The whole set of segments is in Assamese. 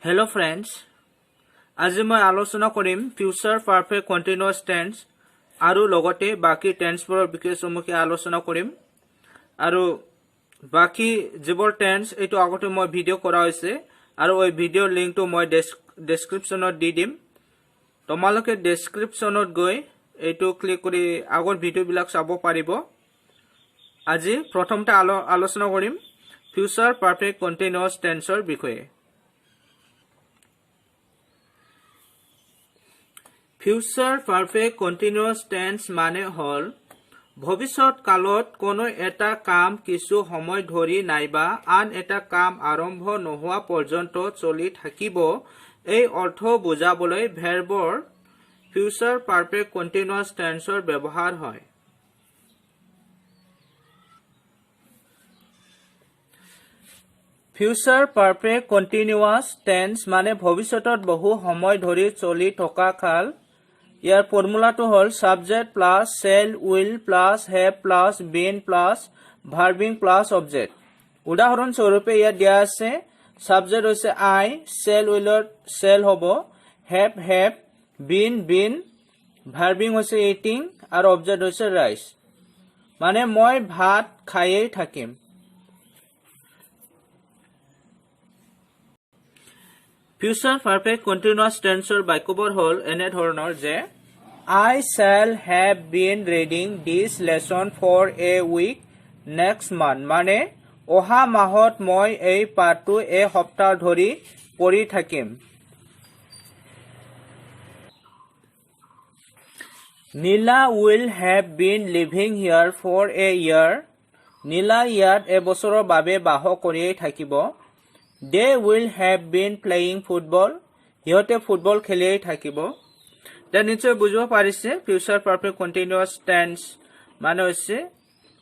Hello friends, আজি মই আলোচনা কৰিম ফিউচাৰ পাৰফেক্ট কন্টিনিউয়াছ টেন্স আৰু লগতে বাকি টেন্সবোৰৰ বিষয়ে সমুখে আলোচনা কৰিম আৰু বাকি যিবোৰ টেন্স এইটো আগতে মই ভিডিঅ' কৰা হৈছে আৰু এই ভিডিঅ'ৰ লিংকটো মই ডেসক্ৰিপচনত দি দিম তোমালোকে ডেসক্ৰিপচনত গৈ এইটো ক্লিক কৰি আগৰ ভিডিঅ'বিলাক চাব পাৰিব আজি প্ৰথমতে আলোচনা কৰিম ফিউচাৰ পাৰফেক্ট কন্টিনিউয়াছ টেন্সৰ বিষয়ে ফিউচাৰ পাৰফেক্ট কন্টিনিউয়াছ টেন্স মানে হল ভৱিষ্যত কালত কোনো এটা কাম কিছু সময় ধৰি নাইবা আন এটা কাম আৰম্ভ নোহোৱা পৰ্যন্ত চলি থাকিব এই অৰ্থ বুজাবলৈ ভাৰ্বৰ ফিউচাৰ পাৰফেক্ট কন্টিনিউয়াছ টেন্সৰ ব্যৱহাৰ হয় ফিউচাৰ পাৰফেক্ট কন্টিনিউয়াছ টেন্স মানে ভৱিষ্যতত বহু সময় ধৰি চলি থকা কাল ইয়াৰ ফৰ্মুলাটো হল subject plus shall will plus have plus been plus verb ing plus object উদাহৰণ স্বৰূপে ইয়াত দিয়া আছে সাবজেক্ট হৈছে I shall willৰ shall হ'ব have been ভাৰ্বিং হৈছে eating আৰু অবজেক্ট হৈছে rice মানে মই ভাত খাইয়ে থাকিম ফিউচাৰ পাৰফেক্ট কন্টিনিউয়াছ টেন্সৰ বাক্যবোৰ হল এনে ধৰণৰ যে I shall have been reading this lesson for a week next month মানে অহা মাহত মই এই পাঠটো সপ্তাহ ধৰি পঢ়ি থাকিম Nila will have been living here for a year Nila ইয়াত এবছৰৰ বাবে বাস কৰিয়ে থাকিব They will have been playing football. সিহঁতে ফুটবল খেলিয়ে থাকিব নিশ্চয় বুজিব পাৰিছে ফিউচাৰ পাৰফেক্ট কন্টিনিউয়াছ টেন্স মানে হৈছে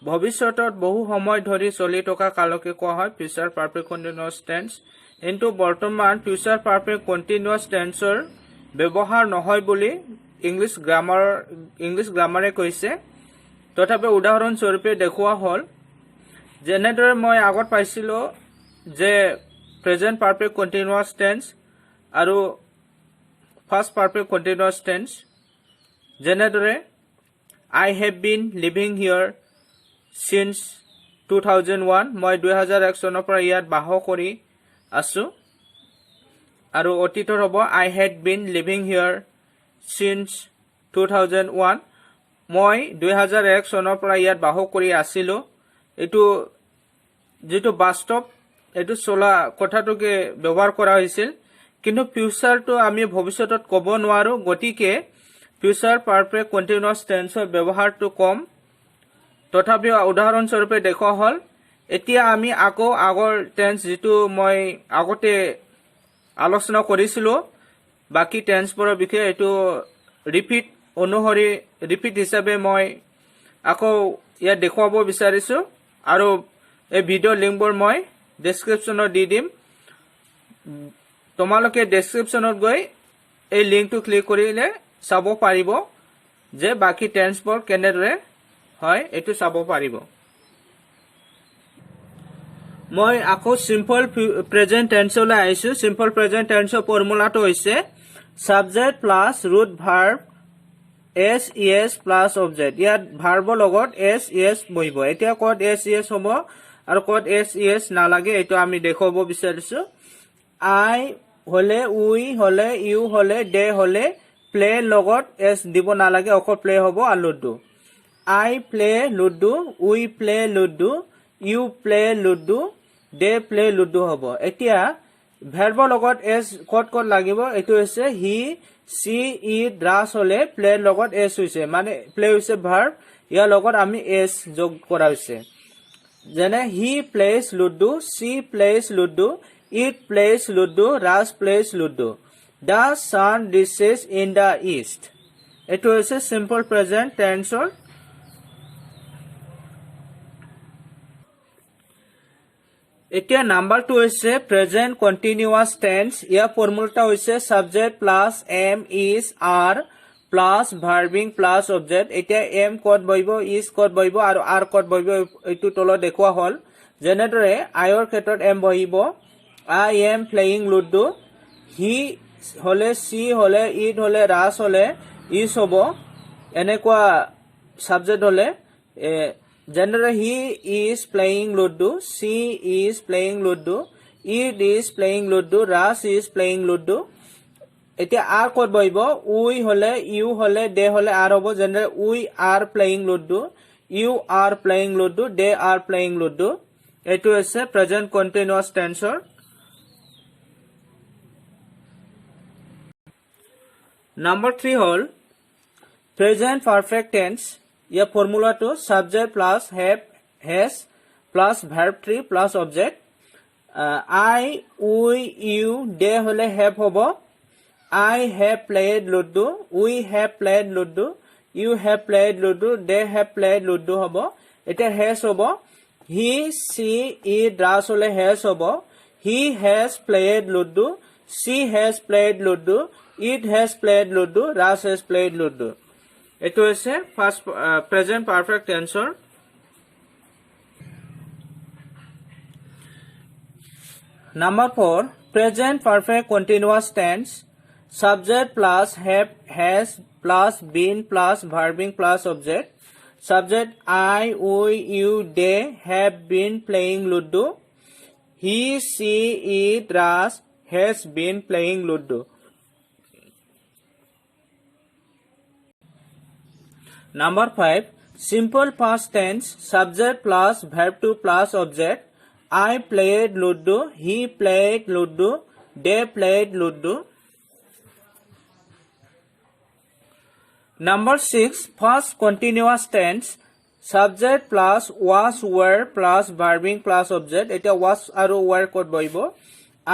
ভৱিষ্যতত বহু সময় ধৰি চলি থকা কালকে কোৱা হয় ফিউচাৰ পাৰফেক্ট কন্টিনিউয়াছ টেন্স কিন্তু বৰ্তমান ফিউচাৰ পাৰফেক্ট কন্টিনিউয়াছ টেন্সৰ ব্যৱহাৰ নহয় বুলি ইংলিছ গ্ৰামাৰে কৈছে তথাপি উদাহৰণ স্বৰূপে দেখুওৱা হল যেনেদৰে মই আগত পাইছিলো যে present perfect continuous tense আৰু past perfect continuous tense যেনেদৰে I have been living here since 2001 মই 2001 চনৰ পৰা ইয়াত বাস কৰি আছো আৰু অতীতৰ হ'ব I had been living here since 2001 মই 2001 চনৰ পৰা ইয়াত বাস কৰি আছিলো এটো যেটো বাস্তৱ এটো চলা কথাটোকে ব্যৱহাৰ কৰা হৈছিল কিন্তু ফিউচাৰটো আমি ভৱিষ্যতত ক'ব নোৱাৰো গতিকে ফিউচাৰ পাৰফেক্ট কন্টিনিউয়াছ টেন্সৰ ব্যৱহাৰটো কম তথাপি উদাহৰণ স্বৰূপে দেখুওৱা হল এতিয়া আমি আকৌ আগৰ টেন্স যেটো মই আগতে আলোচনা কৰিছিলো বাকি টেন্সবোৰৰ বিষয়ে এটো ৰিপিট হিচাপে মই আকৌ ইয়াত দেখুৱাব বিচাৰিছো আৰু এই ভিডিঅ' লিংকবোৰ মই ডেসক্ৰিপচনত দি দিম তোমালোকে ডেসক্ৰিপচনত গৈ এই লিংকটো ক্লিক কৰিলে চাব পাৰিব যে বাকি টেন্সবোৰ কেনেদৰে হয় এটো চাব পাৰিব মই আকৌ সিম্পল প্ৰেজেন্ট টেন্সলৈ আহিছো সিম্পল প্ৰেজেন্ট টেন্সৰ ফৰ্মুলাটো হৈছে subject plus root verb es plus object ইয়াত ভাৰ্বৰ লগত es বহিব এতিয়া কত es হ'ব আৰু কত es নালাগে এটো আমি দেখুৱাব বিচাৰিছো I হলে উই হলে ইউ হলে দে হলে প্লে লগত s দিব নালাগে অকল প্লে হ'ব আৰু ludo I play ludo we play ludo you play ludo they play ludo হ'ব এতিয়া ভাৰ্বৰ লগত s কত লাগিব এটো হৈছে হি সি ই ড্ৰাছ হলে প্লে লগত s হৈছে মানে প্লে হৈছে ভাৰ্ব ইয়াৰ লগত আমি s যোগ কৰা হৈছে যেনে he plays ludo she plays ludo it plays ludo Raj plays ludo the sun rises in the east এটো হৈছে simple present tense এতিয়া নাম্বাৰ 2 হৈছে present continuous tense ইয়াৰ ফৰ্মুলাটা হৈছে subject plus am is are plus verbing plus object এতিয়া am কত বহিব is কত বহিব আৰু are কত বহিব এইটো তলত দেখুৱা হল যেনেদৰে I ৰ ক্ষেত্ৰত am বহিব I am playing ludo হি হলে সি হলে ইট হলে ৰাজ হলে ইজ হ'ব এনেকুৱা সাবজেক্ট হলে যেনেদৰে he is playing ludo she is playing ludo it is playing ludo Raj is playing ludo এতিয়া আৰ ক'ত বহিব উই হলে ইউ হলে দে হলে আৰ হ'ব যেনেদৰে we are playing ludo you are playing ludo they are playing ludo এইটো হৈছে প্ৰেজেন্ট কন্টিনিউয়াছ টেন্সৰ Number 3 হল present perfect tense ইয়াৰ ফৰ্মুলাটো subject plus have has plus verb 3 plus object I we you they হলে have হ'ব I have played ludo we have played ludo you have played ludo they have played ludo হ'ব এটা has হ'ব he she it does হলে has হ'ব he has played ludo she has played ludo it has played ludo Ras has played ludo eto hoise first present perfect tense number 4 present perfect continuous tense subject plus have has plus been plus verbing plus object subject I we you they have been playing ludo he she it Ras has been playing ludo Number 5 simple past tense subject plus verb 2 plus object I played ludo he played ludo they played ludo Number 6 past continuous tense subject plus was were plus verbing plus object eta was aru were kod boibo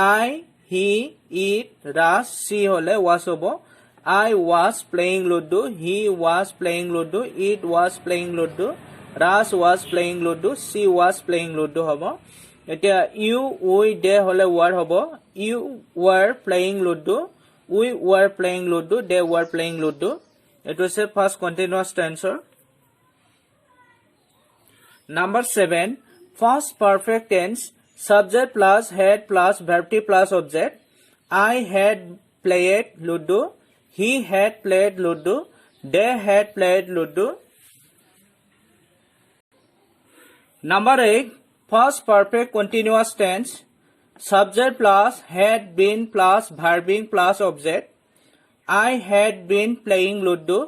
I he it ras she hole was hobo I was playing ludo he was playing ludo it was playing ludo ras was playing ludo she was playing ludo hobo eta you we they hole were hobo you were playing ludo we were playing ludo they were playing ludo it was a past continuous tense Number 7 past perfect tense subject plus had plus verb t plus object I had played ludo he had played ludo they had played ludo Number 8 past perfect continuous tense subject plus had been plus verbing plus object I had been playing ludo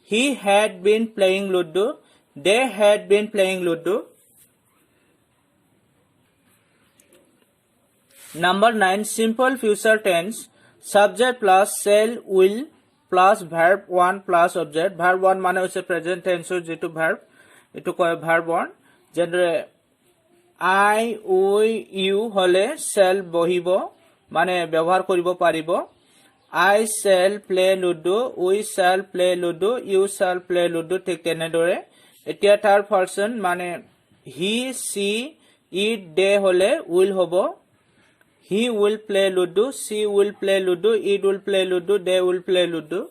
he had been playing ludo they had been playing ludo Number 9 simple future tense subject plus shall will plus verb 1 plus object verb 1 মানে হৈছে present tense যেটো verb এটো কয় verb 1 যেনে I we you হলে shall বহিব মানে ব্যৱহাৰ কৰিব পাৰিব I shall play ludo we shall play ludo you shall play ludo ঠিক তেনেদৰে এতিয়া third person মানে he she it they হলে will হ'ব He will play ludo, she will play ludo, it will play ludo, they will play ludo.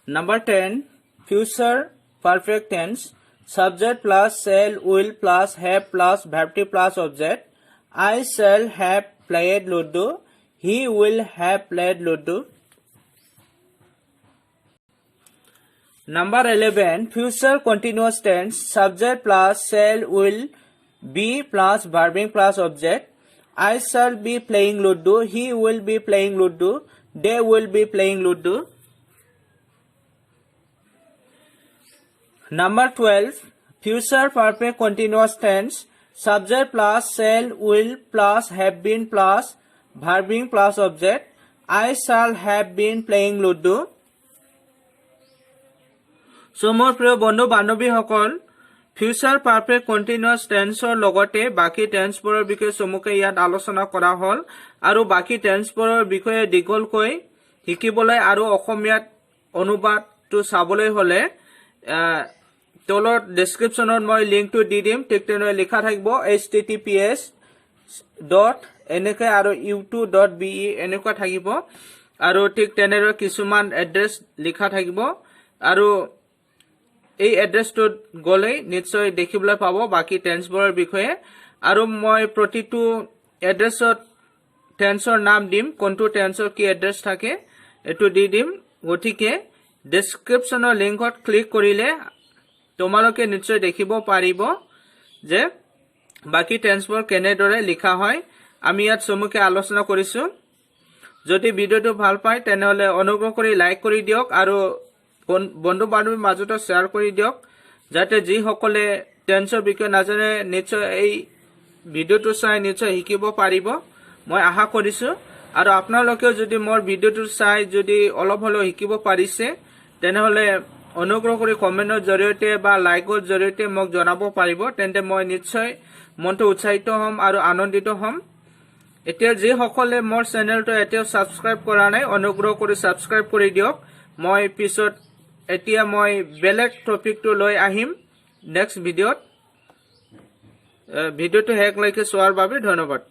Number 10, future perfect tense, subject plus shall, will plus have plus verb t plus object. I shall have played ludo, he will have played ludo. Number 11, future continuous tense, subject plus shall, will be plus verbing plus object I shall be playing ludo he will be playing ludo they will be playing ludo Number 12 future perfect continuous tense subject plus shall will plus have been plus verbing plus object I shall have been playing ludo so more প্ৰিয় বন্ধু বান্ধৱী সকল ফিউচাৰ পাৰফেক্ট কন্টিনিউয়াছ টেন্সৰ লগতে বাকি টেন্সবোৰৰ বিষয়ে সমুখে ইয়াত আলোচনা কৰা হল আৰু বাকি টেন্সবোৰৰ বিষয়ে দীঘলকৈ শিকিবলৈ আৰু অসমীয়াত অনুবাদটো চাবলৈ হলে তলৰ ডেসক্ৰিপচনত মই লিংকটো দি দিম ঠিক তেনেকৈ লিখা থাকিব https এনেকৈ আৰু u2.be এনেকুৱা থাকিব আৰু ঠিক তেনেদৰে কিছুমান এড্ৰেছ লিখা থাকিব আৰু এই এড্ৰেছটোত গলে নিশ্চয় দেখিবলৈ পাব বাকি টেন্সবোৰৰ বিষয়ে আৰু মই প্ৰতিটো এড্ৰেছত টেন্সৰ নাম দিম, কোনটো টেন্সৰ কি এড্ৰেছ থাকে এটো দি দিম। গতিকে ডেছক্ৰিপশ্যনৰ লিংকত ক্লিক কৰিলে তোমালোকে নিশ্চয় দেখিব পাৰিব যে বাকি টেন্সবোৰ কেনেদৰে লিখা হয় আমি ইয়াত চমুকে আলোচনা কৰিছো। যদি ভিডিওটো ভাল পায় তেনেহলে অনুগ্ৰহ কৰি লাইক কৰি দিয়ক আৰু বন্ধু বান্ধৱীৰ মাজত শ্বেয়াৰ কৰি দিয়ক, যাতে যি সকলে টেন্সৰ বিষয়ে নাজানে নিশ্চয় এই ভিডিওটো চাই নিশ্চয় শিকিব পাৰিব মই আশা কৰিছো। আৰু আপোনালোকেও যদি মোৰ ভিডিওটো চাই যদি অলপ হলেও শিকিব পাৰিছে তেনেহলে অনুগ্ৰহ কৰি কমেন্টৰ জৰিয়তে বা লাইকৰ জৰিয়তে মোক জনাব পাৰিব, তেন্তে মই নিশ্চয় মনটো উৎসাহিত হ'ম আৰু আনন্দিত হ'ম। এতিয়া যি সকলে মোৰ চেনেলটো এতিয়াও সাবস্ক্ৰাইব কৰা নাই অনুগ্ৰহ কৰি সাবস্ক্ৰাইব কৰি দিয়ক। মই পিছত এতিয়া মই বেলেগ টপিকটো লৈ আহিম নেক্সট ভিডিওত। ভিডিওটো শেষলৈকে চোৱাৰ বাবে ধন্যবাদ।